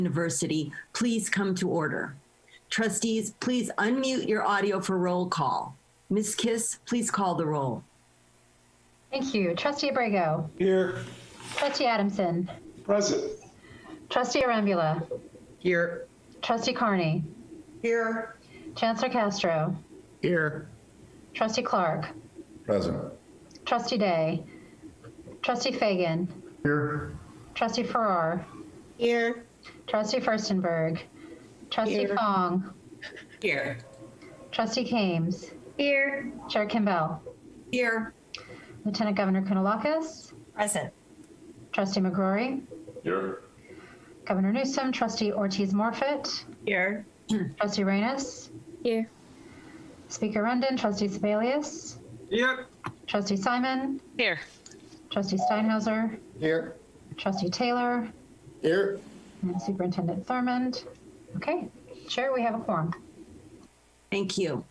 University, please come to order. Trustees, please unmute your audio for roll call. Ms. Kiss, please call the roll. Thank you. Trustee Abrego. Here. Trustee Adamson. Present. Trustee Arambula. Here. Trustee Carney. Here. Chancellor Castro. Here. Trustee Clark. Present. Trustee Day. Trustee Fagan. Here. Trustee Farrar. Here. Trustee Furstenberg. Trustee Here. Fong. Here. Trustee Kames. Here. Chair Kimbell. Here. Lieutenant Governor Kounalakis. Present. Trustee McGrory. Here. Governor Newsom. Trustee Ortiz-Morfitt. Here. Trustee Reyes. Here. Speaker Rundon. Trustee Sebelius. Here. Trustee Simon. Here. Trustee Steinhauser. Here. Trustee Taylor. Here. And Superintendent Thurmond. Okay, Chair, we have a quorum. Thank you.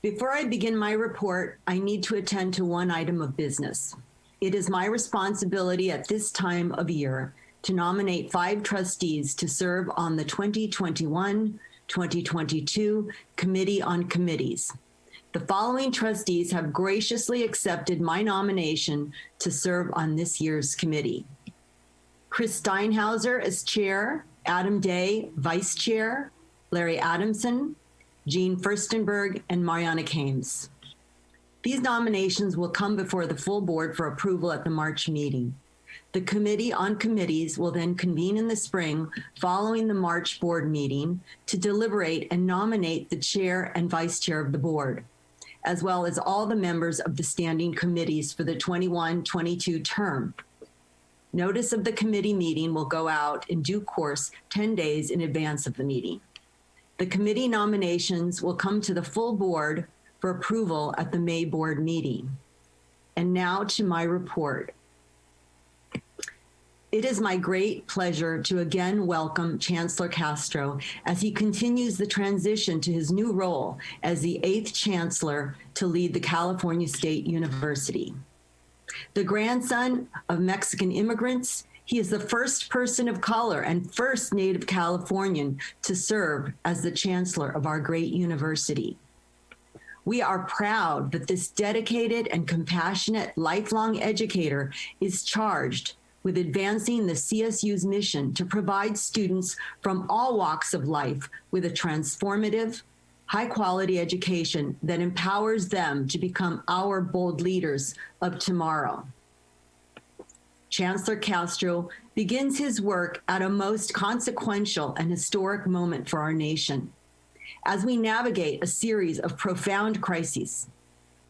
Before I begin my report, I need to attend to one item of business. It is my responsibility at this time of year to nominate 5 trustees to serve on the 2021-2022 Committee on Committees. The following trustees have graciously accepted my nomination to serve on this year's committee. Chris Steinhauser as chair, Adam Day, vice chair, Larry Adamson, Jean Furstenberg, and Mariana Kames. These nominations will come before the full board for approval at the March meeting. The Committee on Committees will then convene in the spring following the March board meeting to deliberate and nominate the chair and vice chair of the board, as well as all the members of the standing committees for the 21-22 term. Notice of the committee meeting will go out in due course 10 days in advance of the meeting. The committee nominations will come to the full board for approval at the May board meeting. And now to my report. It is my great pleasure to again welcome Chancellor Castro as he continues the transition to his new role as the 8th Chancellor to lead the California State University. The grandson of Mexican immigrants, he is the first person of color and first Native Californian to serve as the Chancellor of our great university. We are proud that this dedicated and compassionate lifelong educator is charged with advancing the CSU's mission to provide students from all walks of life with a transformative, high-quality education that empowers them to become our bold leaders of tomorrow. Chancellor Castro begins his work at a most consequential and historic moment for our nation as we navigate a series of profound crises,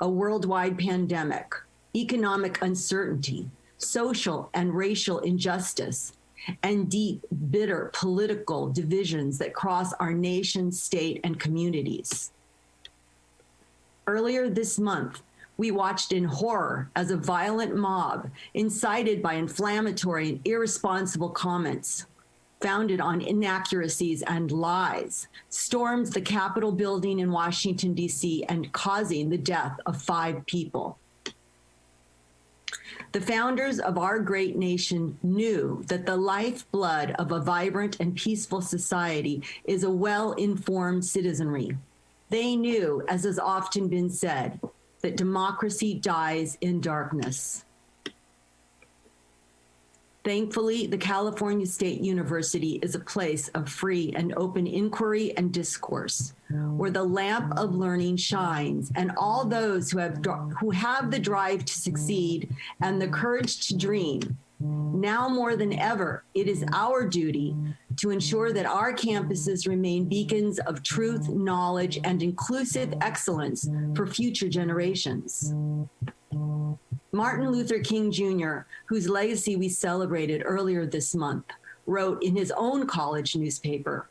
a worldwide pandemic, economic uncertainty, social and racial injustice, and deep, bitter political divisions that cross our nation, state, and communities. Earlier this month, we watched in horror as a violent mob, incited by inflammatory and irresponsible comments, founded on inaccuracies and lies, stormed the Capitol building in Washington, D.C., and causing the death of 5 people. The founders of our great nation knew that the lifeblood of a vibrant and peaceful society is a well-informed citizenry. They knew, as has often been said, that democracy dies in darkness. Thankfully, the California State University is a place of free and open inquiry and discourse, where the lamp of learning shines, and all those who have the drive to succeed and the courage to dream. Now more than ever, it is our duty to ensure that our campuses remain beacons of truth, knowledge, and inclusive excellence for future generations. Martin Luther King Jr., whose legacy we celebrated earlier this month, wrote in his own college newspaper,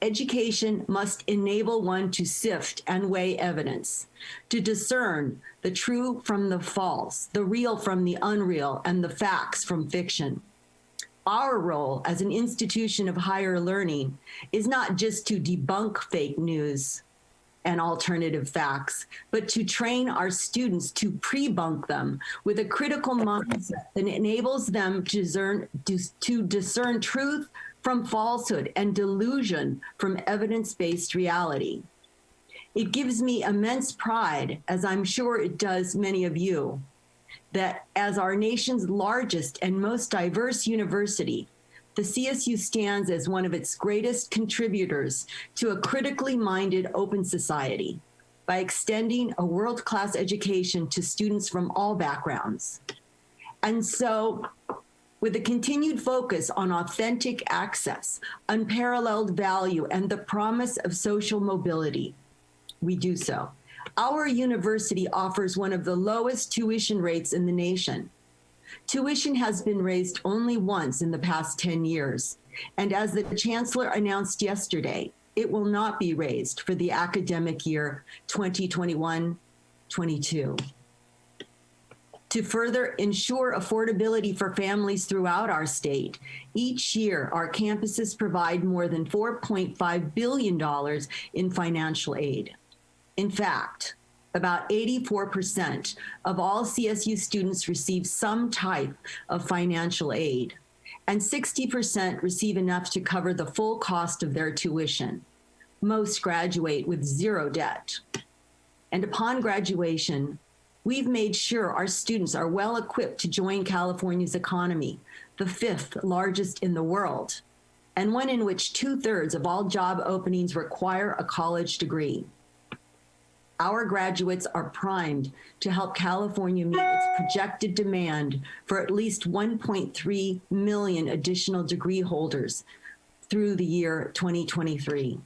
"Education must enable one to sift and weigh evidence, to discern the true from the false, the real from the unreal, and the facts from fiction. Our role as an institution of higher learning is not just to debunk fake news and alternative facts, but to train our students to pre-bunk them with a critical mindset that enables them to discern truth from falsehood and delusion from evidence-based reality. It gives me immense pride, as I'm sure it does many of you, that as our nation's largest and most diverse university, the CSU stands as one of its greatest contributors to a critically minded open society by extending a world-class education to students from all backgrounds. And so, with a continued focus on authentic access, unparalleled value, and the promise of social mobility, we do so. Our university offers one of the lowest tuition rates in the nation. Tuition has been raised only once in the past 10 years, and as the Chancellor announced yesterday, it will not be raised for the academic year 2021-22. To further ensure affordability for families throughout our state, each year our campuses provide more than $4.5 billion in financial aid. In fact, about 84% of all CSU students receive some type of financial aid, and 60% receive enough to cover the full cost of their tuition. Most graduate with zero debt. And upon graduation, we've made sure our students are well equipped to join California's economy, the 5th largest in the world, and one in which 2/3 of all job openings require a college degree. Our graduates are primed to help California meet its projected demand for at least 1.3 million additional degree holders through the year 2023.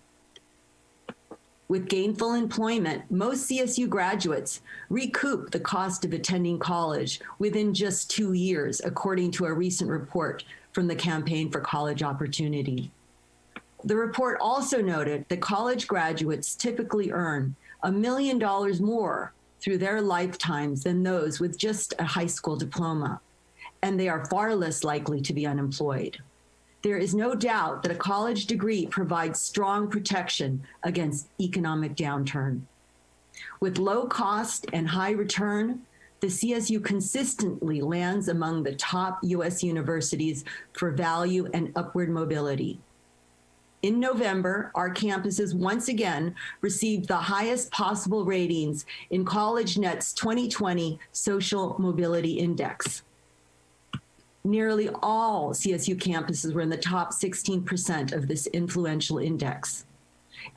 With gainful employment, most CSU graduates recoup the cost of attending college within just 2 years, according to a recent report from the Campaign for College Opportunity. The report also noted that college graduates typically earn $1 million more through their lifetimes than those with just a high school diploma, and they are far less likely to be unemployed. There is no doubt that a college degree provides strong protection against economic downturn. With low cost and high return, the CSU consistently lands among the top US universities for value and upward mobility. In November, our campuses once again received the highest possible ratings in CollegeNet's 2020 Social Mobility Index. Nearly all CSU campuses were in the top 16% of this influential index.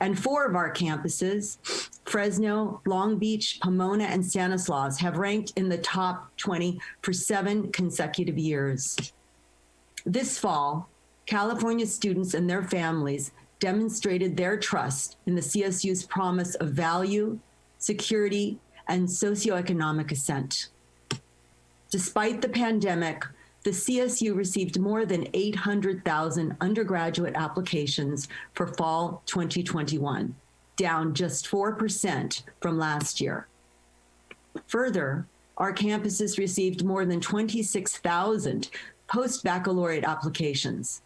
And 4 of our campuses, Fresno, Long Beach, Pomona, and Stanislaus, have ranked in the top 20 for 7 consecutive years. This fall, California students and their families demonstrated their trust in the CSU's promise of value, security, and socioeconomic ascent. Despite the pandemic, the CSU received more than 800,000 undergraduate applications for fall 2021, down just 4% from last year. Further, our campuses received more than 26,000 post-baccalaureate applications,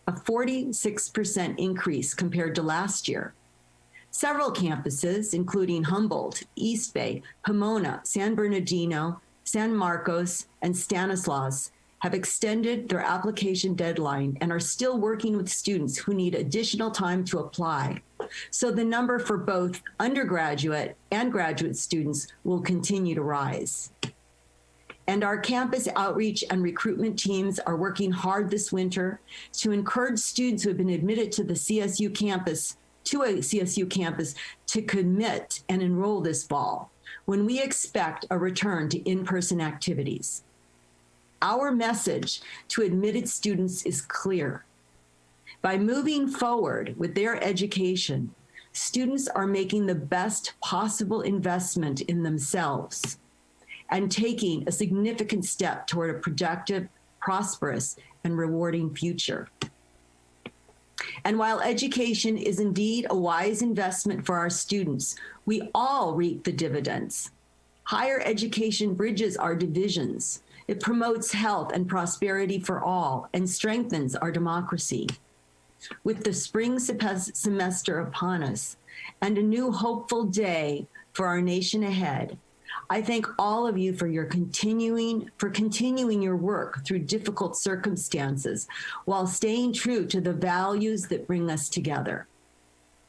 a 46% increase compared to last year. Several campuses, including Humboldt, East Bay, Pomona, San Bernardino, San Marcos, and Stanislaus, have extended their application deadline and are still working with students who need additional time to apply. So the number for both undergraduate and graduate students will continue to rise. And our campus outreach and recruitment teams are working hard this winter to encourage students who have been admitted to a CSU campus to commit and enroll this fall, when we expect a return to in-person activities. Our message to admitted students is clear. By moving forward with their education, students are making the best possible investment in themselves and taking a significant step toward a productive, prosperous, and rewarding future. And while education is indeed a wise investment for our students, we all reap the dividends. Higher education bridges our divisions. It promotes health and prosperity for all and strengthens our democracy. With the spring semester upon us and a new hopeful day for our nation ahead, I thank all of you for continuing your work through difficult circumstances while staying true to the values that bring us together: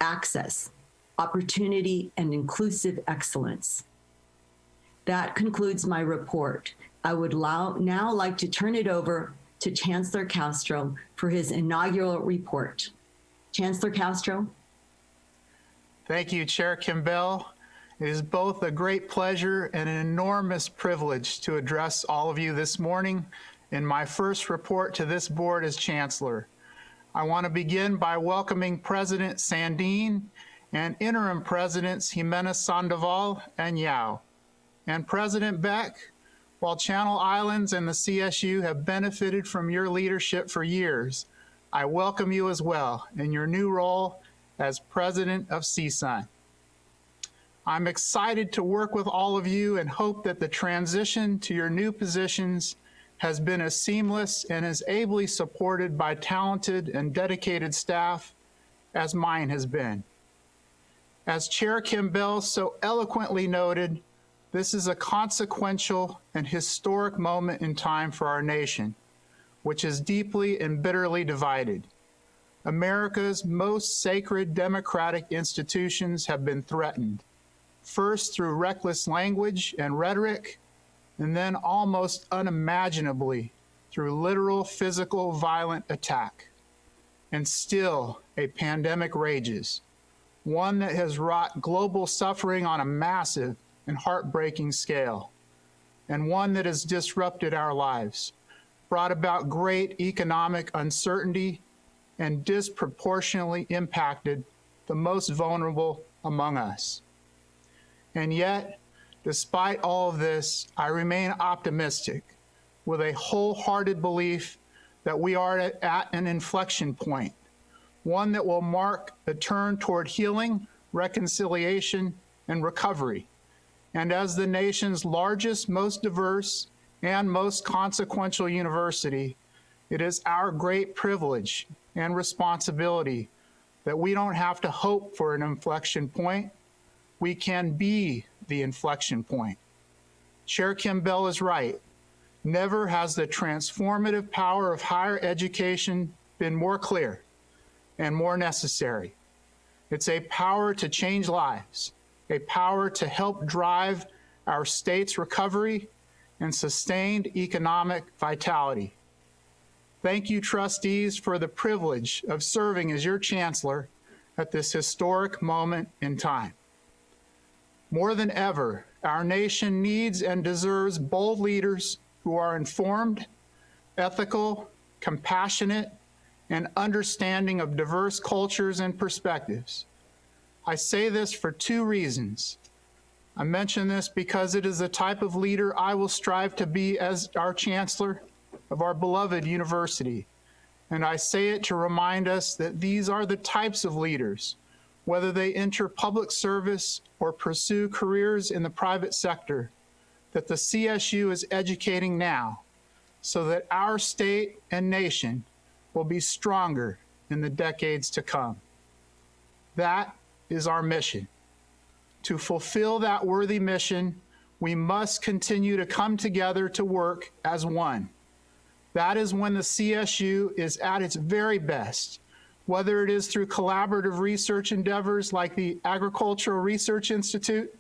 access, opportunity, and inclusive excellence. That concludes my report. I would now like to turn it over to Chancellor Castro for his inaugural report. Chancellor Castro. Thank you, Chair Kimbell. It is both a great pleasure and an enormous privilege to address all of you this morning in my first report to this board as Chancellor. I want to begin by welcoming President Sandin and Interim Presidents Jimenez Sandoval and Yao. And President Beck, while Channel Islands and the CSU have benefited from your leadership for years, I welcome you as well in your new role as President of CSUN. I'm excited to work with all of you and hope that the transition to your new positions has been as seamless and as ably supported by talented and dedicated staff as mine has been. As Chair Kimbell so eloquently noted, this is a consequential and historic moment in time for our nation, which is deeply and bitterly divided. America's most sacred democratic institutions have been threatened, first through reckless language and rhetoric, and then almost unimaginably through literal physical violent attack. And still a pandemic rages, one that has wrought global suffering on a massive and heartbreaking scale, and one that has disrupted our lives, brought about great economic uncertainty, and disproportionately impacted the most vulnerable among us. And yet, despite all of this, I remain optimistic with a wholehearted belief that we are at an inflection point, one that will mark a turn toward healing, reconciliation, and recovery. And as the nation's largest, most diverse, and most consequential university, it is our great privilege and responsibility that we don't have to hope for an inflection point. We can be the inflection point. Chair Kimbell is right. Never has the transformative power of higher education been more clear and more necessary. It's a power to change lives, a power to help drive our state's recovery and sustained economic vitality. Thank you, trustees, for the privilege of serving as your chancellor at this historic moment in time. More than ever, our nation needs and deserves bold leaders who are informed, ethical, compassionate, and understanding of diverse cultures and perspectives. I say this for two reasons. I mention this because it is the type of leader I will strive to be as our chancellor of our beloved university. And I say it to remind us that these are the types of leaders, whether they enter public service or pursue careers in the private sector, that the CSU is educating now so that our state and nation will be stronger in the decades to come. That is our mission. To fulfill that worthy mission, we must continue to come together to work as one. That is when the CSU is at its very best, whether it is through collaborative research endeavors like the Agricultural Research Institute,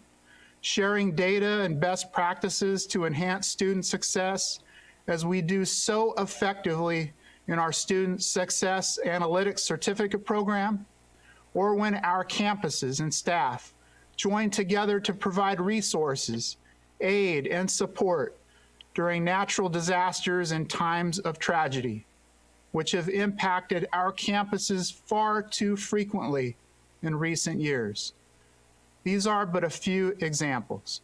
sharing data and best practices to enhance student success, as we do so effectively in our Student Success Analytics Certificate Program, or when our campuses and staff join together to provide resources, aid, and support during natural disasters and times of tragedy, which have impacted our campuses far too frequently in recent years. These are but a few examples.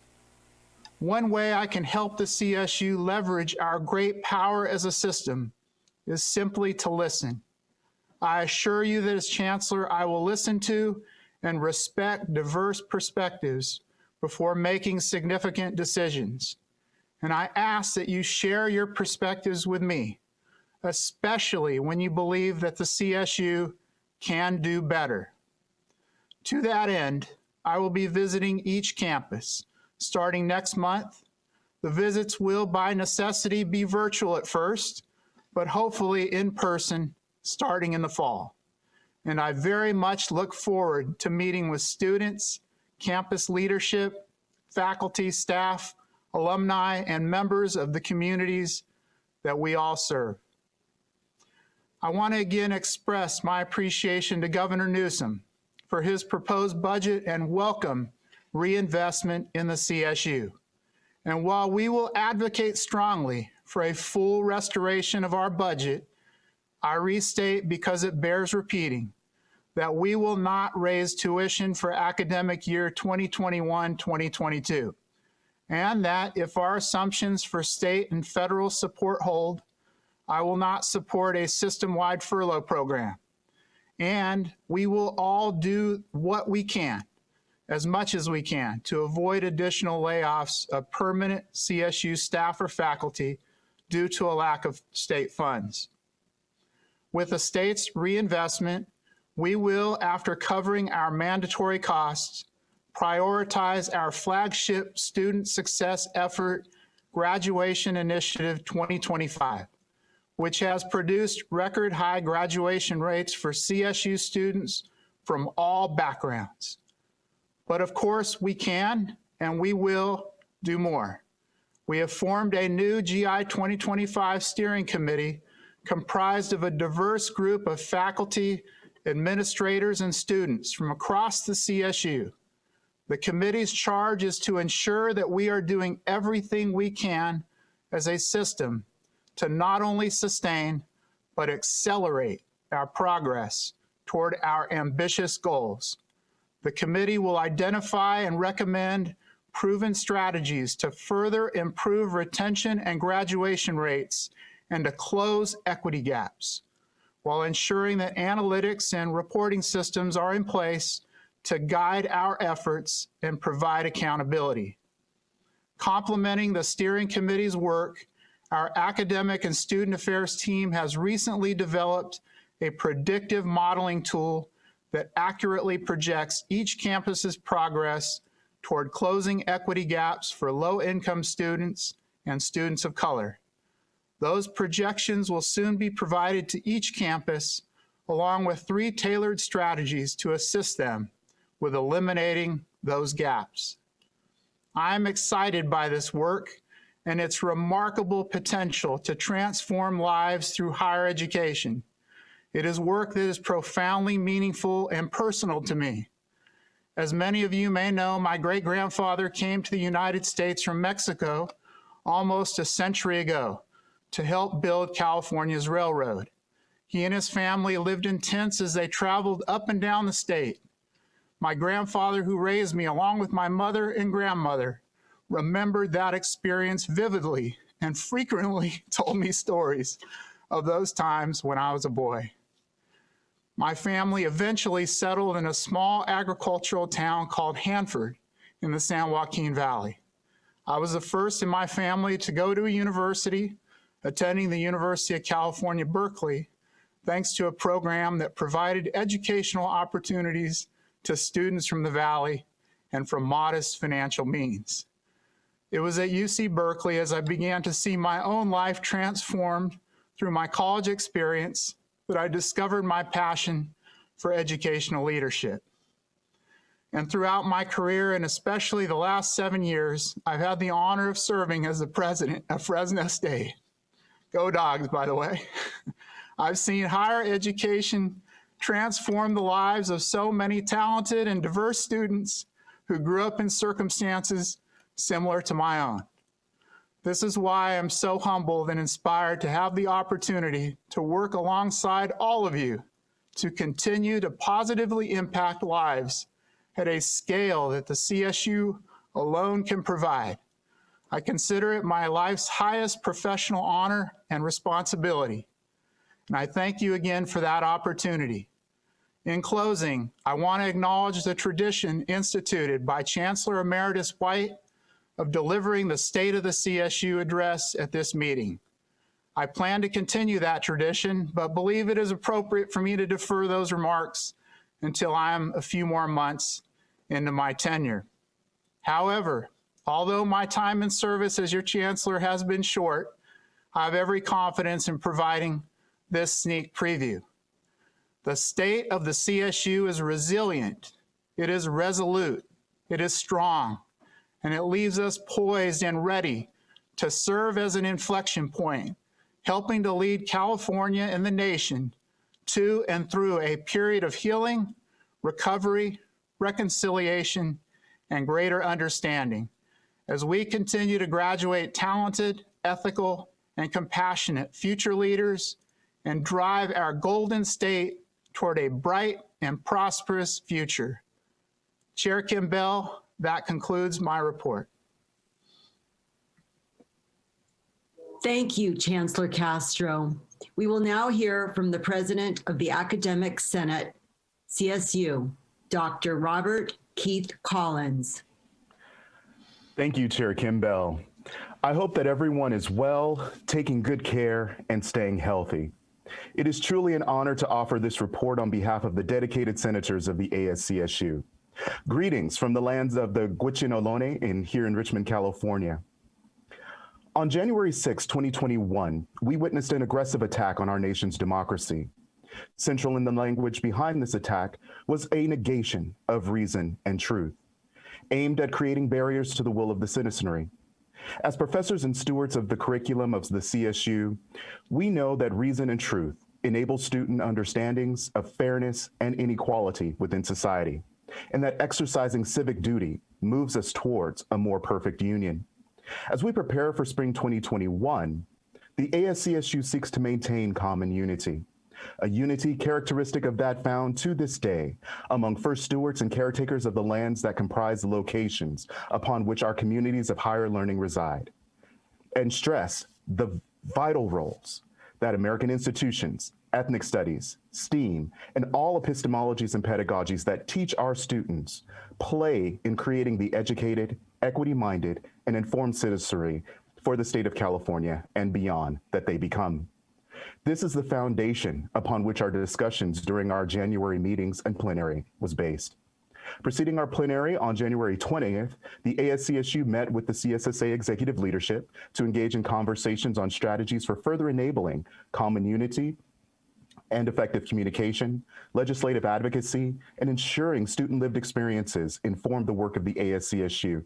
One way I can help the CSU leverage our great power as a system is simply to listen. I assure you that as Chancellor, I will listen to and respect diverse perspectives before making significant decisions. And I ask that you share your perspectives with me, especially when you believe that the CSU can do better. To that end, I will be visiting each campus, starting next month. The visits will, by necessity, be virtual at first, but hopefully in person starting in the fall. And I very much look forward to meeting with students, campus leadership, faculty, staff, alumni, and members of the communities that we all serve. I want to again express my appreciation to Governor Newsom for his proposed budget and welcome reinvestment in the CSU. And while we will advocate strongly for a full restoration of our budget, I restate, because it bears repeating, that we will not raise tuition for academic year 2021-2022, and that if our assumptions for state and federal support hold, I will not support a system-wide furlough program. And we will all do what we can, as much as we can, to avoid additional layoffs of permanent CSU staff or faculty due to a lack of state funds. With the state's reinvestment, we will, after covering our mandatory costs, prioritize our flagship student success effort, Graduation Initiative 2025, which has produced record high graduation rates for CSU students from all backgrounds. But of course, we can and we will do more. We have formed a new GI 2025 steering committee comprised of a diverse group of faculty, administrators, and students from across the CSU. The committee's charge is to ensure that we are doing everything we can as a system to not only sustain, but accelerate our progress toward our ambitious goals. The committee will identify and recommend proven strategies to further improve retention and graduation rates and to close equity gaps, while ensuring that analytics and reporting systems are in place to guide our efforts and provide accountability. Complementing the steering committee's work, our academic and student affairs team has recently developed a predictive modeling tool that accurately projects each campus's progress toward closing equity gaps for low-income students and students of color. Those projections will soon be provided to each campus, along with 3 tailored strategies to assist them with eliminating those gaps. I'm excited by this work and its remarkable potential to transform lives through higher education. It is work that is profoundly meaningful and personal to me. As many of you may know, my great-grandfather came to the United States from Mexico almost a century ago to help build California's railroad. He and his family lived in tents as they traveled up and down the state. My grandfather, who raised me along with my mother and grandmother, remembered that experience vividly and frequently told me stories of those times when I was a boy. My family eventually settled in a small agricultural town called Hanford in the San Joaquin Valley. I was the first in my family to go to a university, attending the University of California, Berkeley, thanks to a program that provided educational opportunities to students from the Valley and from modest financial means. It was at UC Berkeley, as I began to see my own life transformed through my college experience, that I discovered my passion for educational leadership. And throughout my career, and especially the last 7 years, I've had the honor of serving as the president of Fresno State. Go Dogs, by the way. I've seen higher education transform the lives of so many talented and diverse students who grew up in circumstances similar to my own. This is why I'm so humbled and inspired to have the opportunity to work alongside all of you to continue to positively impact lives at a scale that the CSU alone can provide. I consider it my life's highest professional honor and responsibility, and I thank you again for that opportunity. In closing, I want to acknowledge the tradition instituted by Chancellor Emeritus White of delivering the State of the CSU address at this meeting. I plan to continue that tradition, but believe it is appropriate for me to defer those remarks until I'm a few more months into my tenure. However, Although my time in service as your chancellor has been short, I have every confidence in providing this sneak preview. The state of the CSU is resilient, it is resolute, it is strong, and it leaves us poised and ready to serve as an inflection point, helping to lead California and the nation to and through a period of healing, recovery, reconciliation, and greater understanding as we continue to graduate talented, ethical, and compassionate future leaders and drive our golden state toward a bright and prosperous future. Chair Kim Bell, that concludes my report. Thank you, Chancellor Castro. We will now hear from the President of the Academic Senate, CSU, Dr. Robert Keith Collins. Thank you, Chair Kim Bell. I hope that everyone is well, taking good care, and staying healthy. It is truly an honor to offer this report on behalf of the dedicated senators of the ASCSU. Greetings from the lands of the Gwich'in Ohlone here in Richmond, California. On January 6, 2021, we witnessed an aggressive attack on our nation's democracy. Central in the language behind this attack was a negation of reason and truth, aimed at creating barriers to the will of the citizenry. As professors and stewards of the curriculum of the CSU, we know that reason and truth enable student understandings of fairness and inequality within society, and that exercising civic duty moves us towards a more perfect union. As we prepare for spring 2021, the ASCSU seeks to maintain common unity, a unity characteristic of that found to this day among first stewards and caretakers of the lands that comprise the locations upon which our communities of higher learning reside, and stress the vital roles that American institutions, ethnic studies, STEAM, and all epistemologies and pedagogies that teach our students play in creating the educated, equity-minded, and informed citizenry for the state of California and beyond that they become. This is the foundation upon which our discussions during our January meetings and plenary was based. Preceding our plenary on January 20th, the ASCSU met with the CSSA executive leadership to engage in conversations on strategies for further enabling common unity and effective communication, legislative advocacy, and ensuring student lived experiences inform the work of the ASCSU.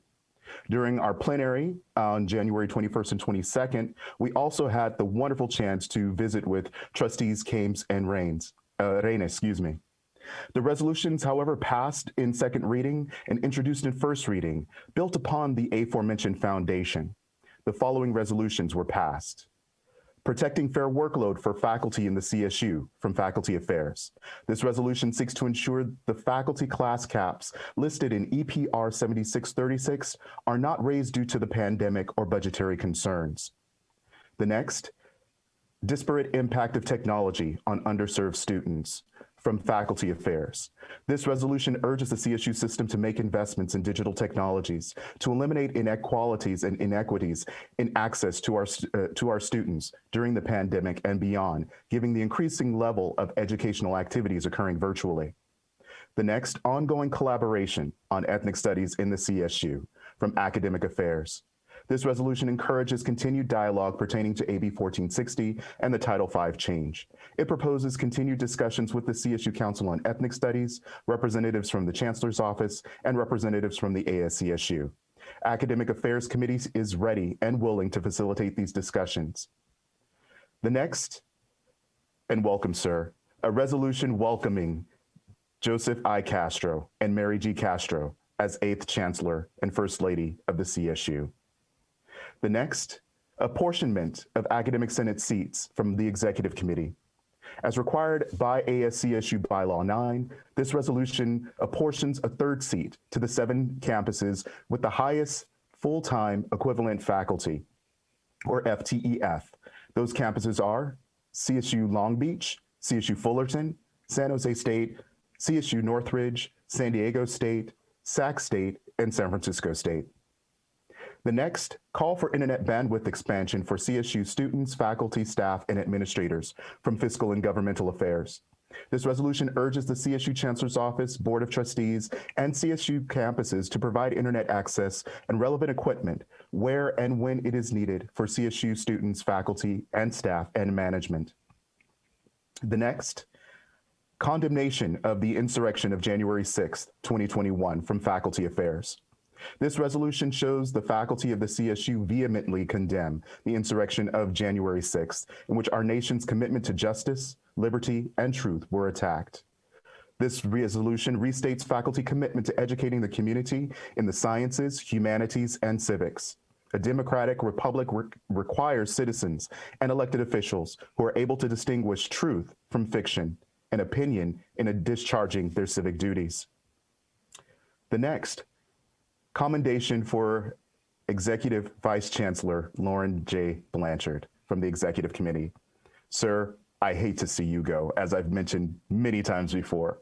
During our plenary on January 21st and 22nd, we also had the wonderful chance to visit with trustees Kames and Reynes. The resolutions, however, passed in second reading and introduced in first reading, built upon the aforementioned foundation. The following resolutions were passed. Protecting fair workload for faculty in the CSU from Faculty Affairs. This resolution seeks to ensure the faculty class caps listed in EPR 7636 are not raised due to the pandemic or budgetary concerns. The next, disparate impact of technology on underserved students from Faculty Affairs. This resolution urges the CSU system to make investments in digital technologies to eliminate inequalities and inequities in access to our students during the pandemic and beyond, given the increasing level of educational activities occurring virtually. The next, ongoing collaboration on ethnic studies in the CSU from Academic Affairs. This resolution encourages continued dialogue pertaining to AB 1460 and the Title V change. It proposes continued discussions with the CSU Council on Ethnic Studies, representatives from the Chancellor's Office, and representatives from the ASCSU. Academic Affairs Committee is ready and willing to facilitate these discussions. The next, and welcome, sir, a resolution welcoming Joseph I. Castro and Mary G. Castro as 8th Chancellor and First Lady of the CSU. The next, apportionment of Academic Senate seats from the Executive Committee. As required by ASCSU Bylaw 9, this resolution apportions a third seat to the 7 campuses with the highest full-time equivalent faculty, or FTEF. Those campuses are CSU Long Beach, CSU Fullerton, San Jose State, CSU Northridge, San Diego State, Sac State, and San Francisco State. The next, call for internet bandwidth expansion for CSU students, faculty, staff, and administrators from Fiscal and Governmental Affairs. This resolution urges the CSU Chancellor's Office, Board of Trustees, and CSU campuses to provide internet access and relevant equipment where and when it is needed for CSU students, faculty, and staff and management. The next, condemnation of the insurrection of January 6th, 2021 from Faculty Affairs. This resolution shows the faculty of the CSU vehemently condemn the insurrection of January 6th, in which our nation's commitment to justice, liberty, and truth were attacked. This resolution restates faculty commitment to educating the community in the sciences, humanities, and civics. A democratic republic requires citizens and elected officials who are able to distinguish truth from fiction and opinion in discharging their civic duties. The next, commendation for Executive Vice Chancellor Lauren J. Blanchard from the Executive Committee. Sir, I hate to see you go, as I've mentioned many times before.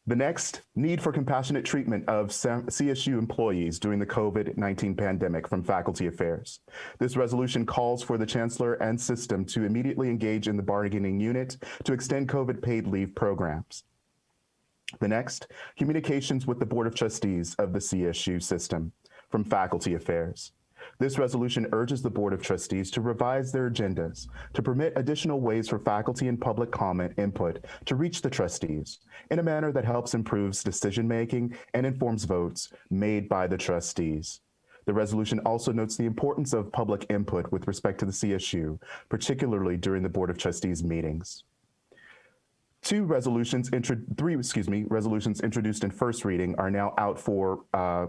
The next, need for compassionate treatment of CSU employees during the COVID-19 pandemic from Faculty Affairs. This resolution calls for the Chancellor and system to immediately engage in the bargaining unit to extend COVID paid leave programs. The next, communications with the Board of Trustees of the CSU system from Faculty Affairs. This resolution urges the Board of Trustees to revise their agendas to permit additional ways for faculty and public comment input to reach the trustees in a manner that helps improves decision-making and informs votes made by the trustees. The resolution also notes the importance of public input with respect to the CSU, particularly during the Board of Trustees meetings. Three resolutions introduced in first reading are now out for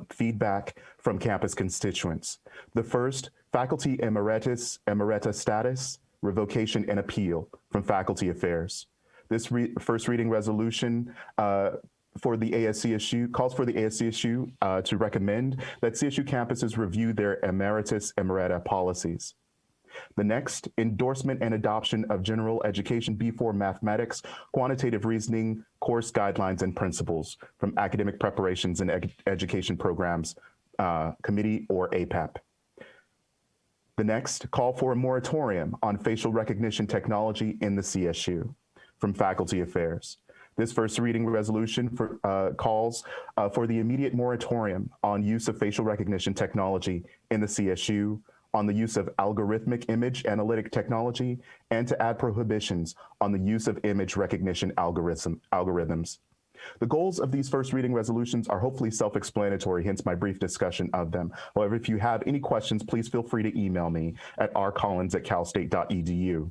feedback from campus constituents. The first, faculty emerita status, revocation and appeal from Faculty Affairs. This first reading resolution for the ASCSU calls for the ASCSU to recommend that CSU campuses review their emerita policies. The next, endorsement and adoption of General Education B4 Mathematics Quantitative Reasoning Course Guidelines and Principles from Academic Preparations and Education Programs Committee, or APEP. The next, call for a moratorium on facial recognition technology in the CSU from Faculty Affairs. This first reading resolution calls for the immediate moratorium on use of facial recognition technology in the CSU, on the use of algorithmic image analytic technology, and to add prohibitions on the use of image recognition algorithms. The goals of these first reading resolutions are hopefully self-explanatory, hence my brief discussion of them. However, if you have any questions, please feel free to email me at rcollins@calstate.edu.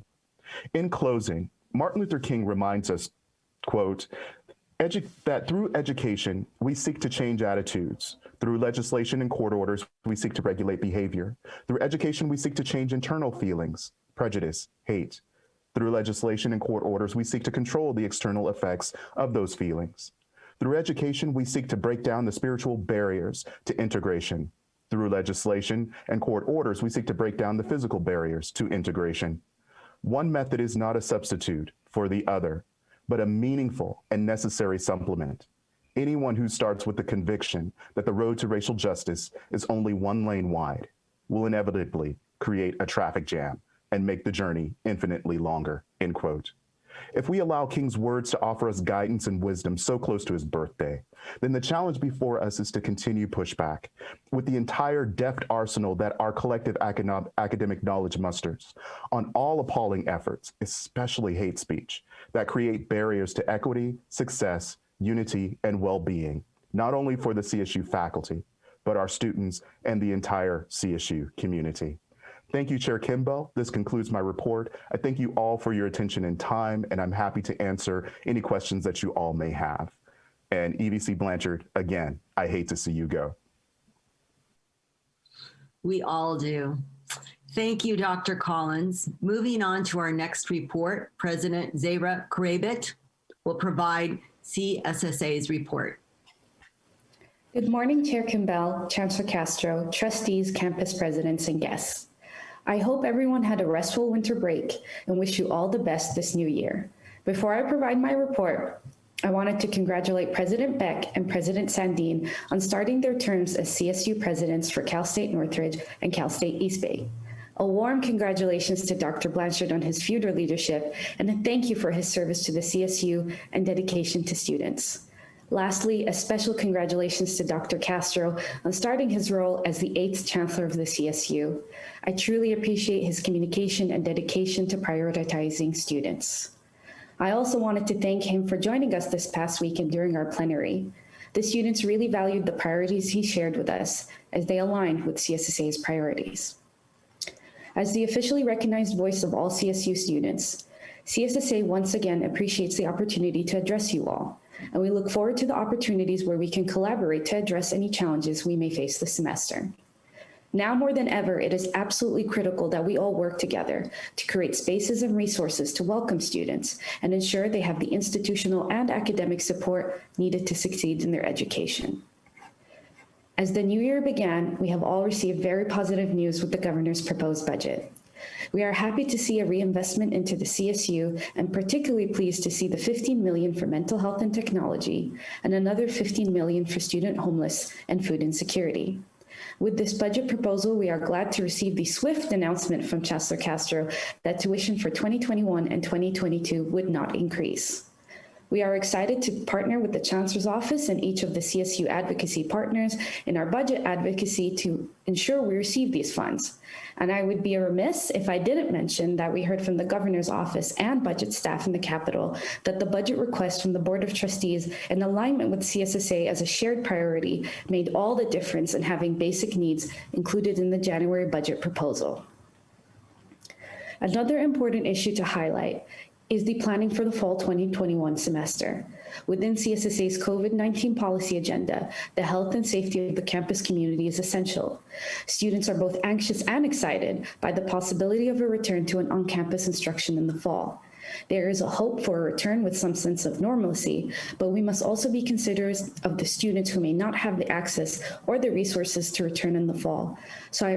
In closing, Martin Luther King reminds us, quote, that through education, we seek to change attitudes. Through legislation and court orders, we seek to regulate behavior. Through education, we seek to change internal feelings, prejudice, hate. Through legislation and court orders, we seek to control the external effects of those feelings. Through education, we seek to break down the spiritual barriers to integration. Through legislation and court orders, we seek to break down the physical barriers to integration. One method is not a substitute for the other, but a meaningful and necessary supplement. Anyone who starts with the conviction that the road to racial justice is only one lane wide will inevitably create a traffic jam and make the journey infinitely longer, end quote. If we allow King's words to offer us guidance and wisdom so close to his birthday, then the challenge before us is to continue pushback with the entire deft arsenal that our collective academic knowledge musters on all appalling efforts, especially hate speech, that create barriers to equity, success, unity, and well-being, not only for the CSU faculty, but our students and the entire CSU community. Thank you, Chair Kimbell. This concludes my report. I thank you all for your attention and time, and I'm happy to answer any questions that you all may have. And EVC Blanchard, again, I hate to see you go. We all do. Thank you, Dr. Collins. Moving on to our next report, President Zahra Krabit will provide CSSA's report. Good morning, Chair Kimbell, Chancellor Castro, trustees, campus presidents, and guests. I hope everyone had a restful winter break and wish you all the best this new year. Before I provide my report, I wanted to congratulate President Beck and President Sandin on starting their terms as CSU presidents for Cal State Northridge and Cal State East Bay. A warm congratulations to Dr. Blanchard on his future leadership, and a thank you for his service to the CSU and dedication to students. Lastly, a special congratulations to Dr. Castro on starting his role as the 8th Chancellor of the CSU. I truly appreciate his communication and dedication to prioritizing students. I also wanted to thank him for joining us this past weekend during our plenary. The students really valued the priorities he shared with us as they aligned with CSSA's priorities. As the officially recognized voice of all CSU students, CSSA once again appreciates the opportunity to address you all, and we look forward to the opportunities where we can collaborate to address any challenges we may face this semester. Now more than ever, it is absolutely critical that we all work together to create spaces and resources to welcome students and ensure they have the institutional and academic support needed to succeed in their education. As the new year began, we have all received very positive news with the governor's proposed budget. We are happy to see a reinvestment into the CSU and particularly pleased to see the $15 million for mental health and technology and another $15 million for student homeless and food insecurity. With this budget proposal, we are glad to receive the swift announcement from Chancellor Castro that tuition for 2021 and 2022 would not increase. We are excited to partner with the Chancellor's Office and each of the CSU advocacy partners in our budget advocacy to ensure we receive these funds. And I would be remiss if I didn't mention that we heard from the Governor's Office and budget staff in the Capitol that the budget request from the Board of Trustees in alignment with CSSA as a shared priority made all the difference in having basic needs included in the January budget proposal. Another important issue to highlight is the planning for the fall 2021 semester. Within CSSA's COVID-19 policy agenda, the health and safety of the campus community is essential. Students are both anxious and excited by the possibility of a return to an on-campus instruction in the fall. There is a hope for a return with some sense of normalcy, but we must also be considerate of the students who may not have the access or the resources to return in the fall. So I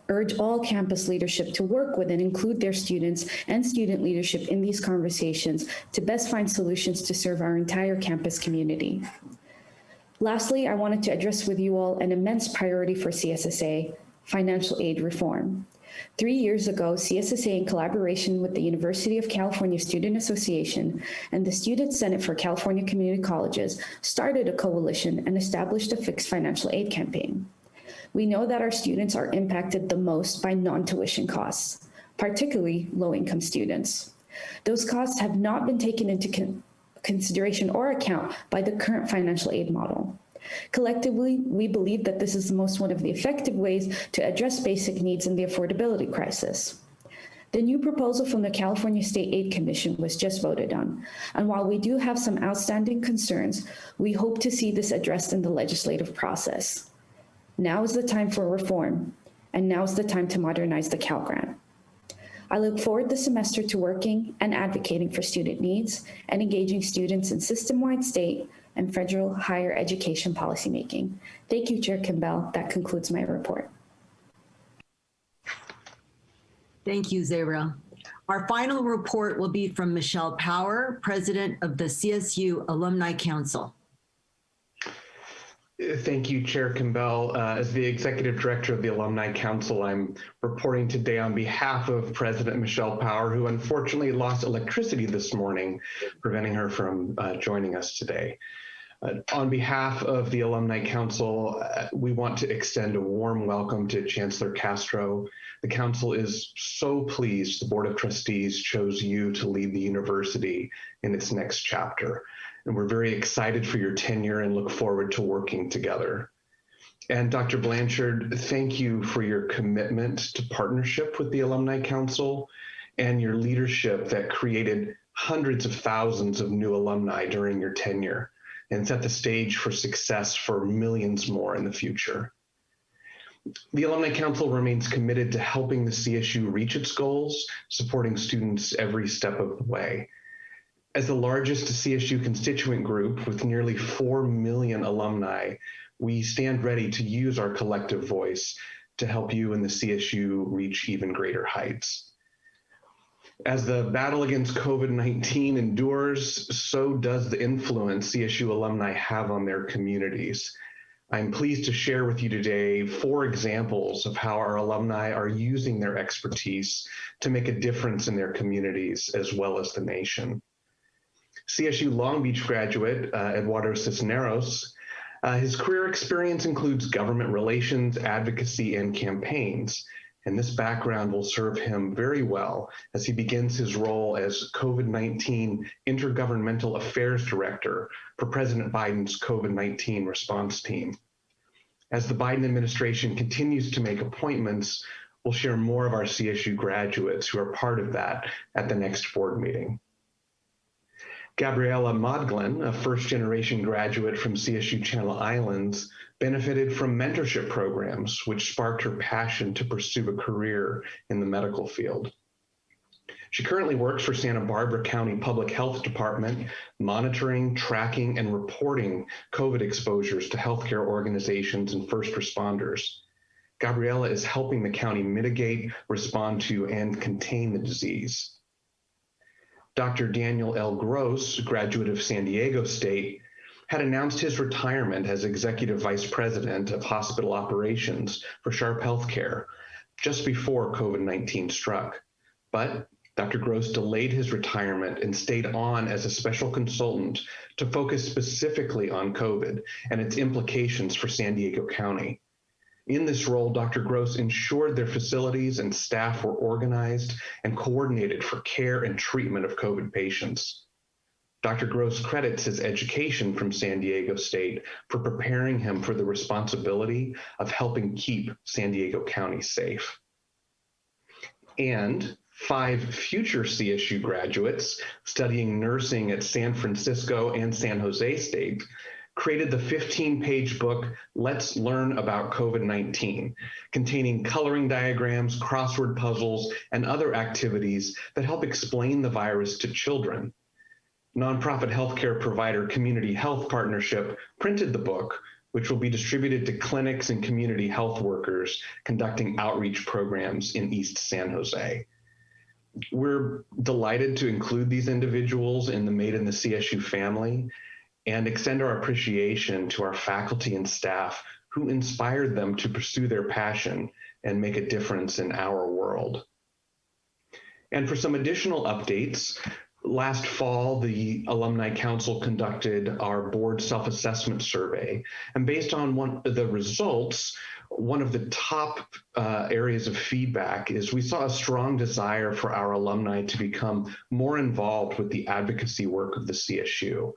urge all campus leadership to work with and include their students and student leadership in these conversations to best find solutions to serve our entire campus community. Lastly, I wanted to address with you all an immense priority for CSSA, financial aid reform. 3 years ago, CSSA, in collaboration with the University of California Student Association and the Student Senate for California Community Colleges, started a coalition and established a fixed financial aid campaign. We know that our students are impacted the most by non-tuition costs, particularly low-income students. Those costs have not been taken into consideration or account by the current financial aid model. Collectively, we believe that this is one of the effective ways to address basic needs in the affordability crisis. The new proposal from the California State Aid Commission was just voted on, and while we do have some outstanding concerns, we hope to see this addressed in the legislative process. Now is the time for reform, and now is the time to modernize the Cal Grant. I look forward this semester to working and advocating for student needs and engaging students in system-wide state and federal higher education policymaking. Thank you, Chair Kimbell. That concludes my report. Thank you, Zahra. Our final report will be from Michelle Power, President of the CSU Alumni Council. Thank you, Chair Kimbell. As the Executive Director of the Alumni Council, I'm reporting today on behalf of President Michelle Power, who unfortunately lost electricity this morning, preventing her from joining us today. On behalf of the Alumni Council, we want to extend a warm welcome to Chancellor Castro. The Council is so pleased the Board of Trustees chose you to lead the university in its next chapter. And we're very excited for your tenure and look forward to working together. And Dr. Blanchard, thank you for your commitment to partnership with the Alumni Council and your leadership that created hundreds of thousands of new alumni during your tenure and set the stage for success for millions more in the future. The Alumni Council remains committed to helping the CSU reach its goals, supporting students every step of the way. As the largest CSU constituent group with nearly 4 million alumni, we stand ready to use our collective voice to help you and the CSU reach even greater heights. As the battle against COVID-19 endures, so does the influence CSU alumni have on their communities. I'm pleased to share with you today 4 examples of how our alumni are using their expertise to make a difference in their communities as well as the nation. CSU Long Beach graduate Eduardo Cisneros, his career experience includes government relations, advocacy, and campaigns. And this background will serve him very well as he begins his role as COVID-19 Intergovernmental Affairs Director for President Biden's COVID-19 response team. As the Biden administration continues to make appointments, we'll share more of our CSU graduates who are part of that at the next board meeting. Gabriella Modglin, a first-generation graduate from CSU Channel Islands, benefited from mentorship programs, which sparked her passion to pursue a career in the medical field. She currently works for Santa Barbara County Public Health Department, monitoring, tracking, and reporting COVID exposures to healthcare organizations and first responders. Gabriella is helping the county mitigate, respond to, and contain the disease. Dr. Daniel L. Gross, graduate of San Diego State, had announced his retirement as Executive Vice President of Hospital Operations for Sharp Healthcare just before COVID-19 struck. But Dr. Gross delayed his retirement and stayed on as a special consultant to focus specifically on COVID and its implications for San Diego County. In this role, Dr. Gross ensured their facilities and staff were organized and coordinated for care and treatment of COVID patients. Dr. Gross credits his education from San Diego State for preparing him for the responsibility of helping keep San Diego County safe. And 5 future CSU graduates studying nursing at San Francisco and San Jose State created the 15-page book, Let's Learn About COVID-19, containing coloring diagrams, crossword puzzles, and other activities that help explain the virus to children. Nonprofit healthcare provider Community Health Partnership printed the book, which will be distributed to clinics and community health workers conducting outreach programs in East San Jose. We're delighted to include these individuals in the Made in the CSU family and extend our appreciation to our faculty and staff who inspired them to pursue their passion and make a difference in our world. And for some additional updates, last fall, the Alumni Council conducted our board self-assessment survey. And based on the results, one of the top areas of feedback is we saw a strong desire for our alumni to become more involved with the advocacy work of the CSU.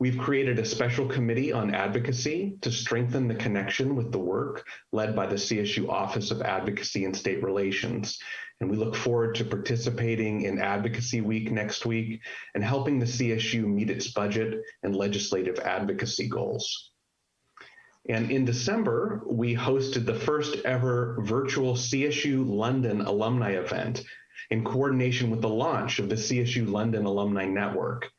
We've created a special committee on advocacy to strengthen the connection with the work led by the CSU Office of Advocacy and State Relations. And we look forward to participating in Advocacy Week next week and helping the CSU meet its budget and legislative advocacy goals. And in December, we hosted the first ever virtual CSU London alumni event in coordination with the launch of the CSU London Alumni Network.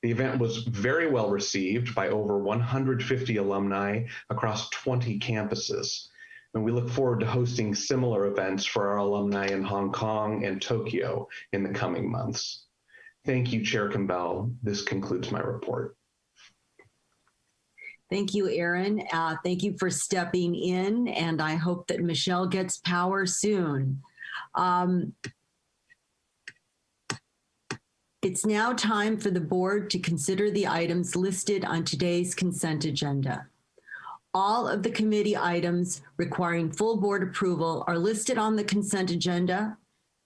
The event was very well received by over 150 alumni across 20 campuses. And we look forward to hosting similar events for our alumni in Hong Kong and Tokyo in the coming months. Thank you, Chair Campbell. This concludes my report. Thank you, Aaron. Thank you for stepping in, and I hope that Michelle gets power soon. It's now time for the board to consider the items listed on today's consent agenda. All of the committee items requiring full board approval are listed on the consent agenda.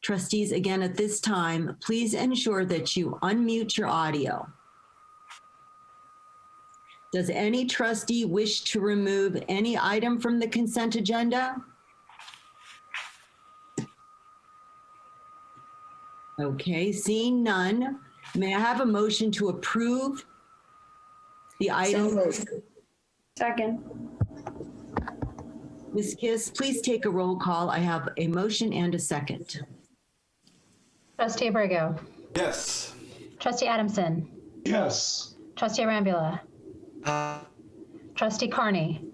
Trustees, again at this time, please ensure that you unmute your audio. Does any trustee wish to remove any item from the consent agenda? Okay, seeing none, may I have a motion to approve the item? Second. Ms. Kiss, please take a roll call. I have a motion and a second. Trustee Abrego. Yes. Trustee Adamson. Yes. Trustee Arambula. Trustee Carney.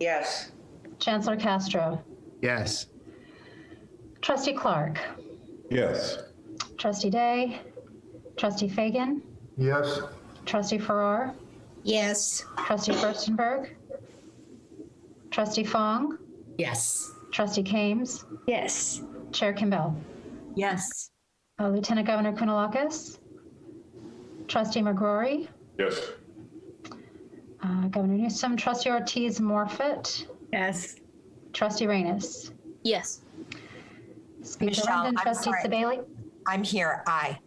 Yes. Chancellor Castro. Yes. Trustee Clark. Yes. Trustee Day. Trustee Fagan. Yes. Trustee Farrar. Yes. Trustee Furstenberg. Trustee Fong, Yes. Trustee Kames, Yes. Chair Kimbell, Yes. Lieutenant Governor Kounalakis, Trustee McGrory, Yes. Governor Newsom, Trustee Ortiz Morfitt, Yes. Trustee Reyes, Yes. Speaker Michelle, Rendon, I'm Trustee sorry. Sabali. I'm here. Aye.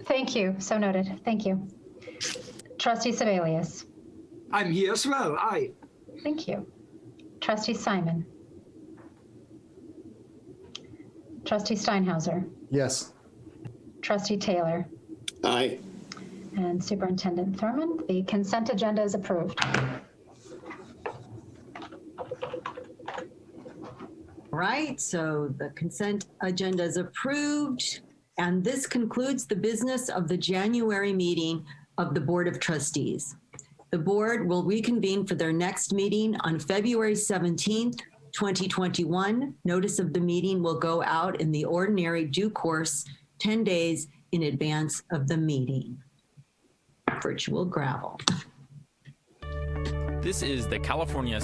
Thank you. So noted. Thank you. Trustee Sebelius. I'm here as well. Aye. Thank you. Trustee Simon. Trustee Steinhauser. Yes. Trustee Taylor. Aye. And Superintendent Thurmond. The consent agenda is approved. Right, so the consent agenda is approved, and this concludes the business of the January meeting of the Board of Trustees. The board will reconvene for their next meeting on February 17th, 2021. Notice of the meeting will go out in the ordinary due course 10 days in advance of the meeting. Virtual gravel. This is the California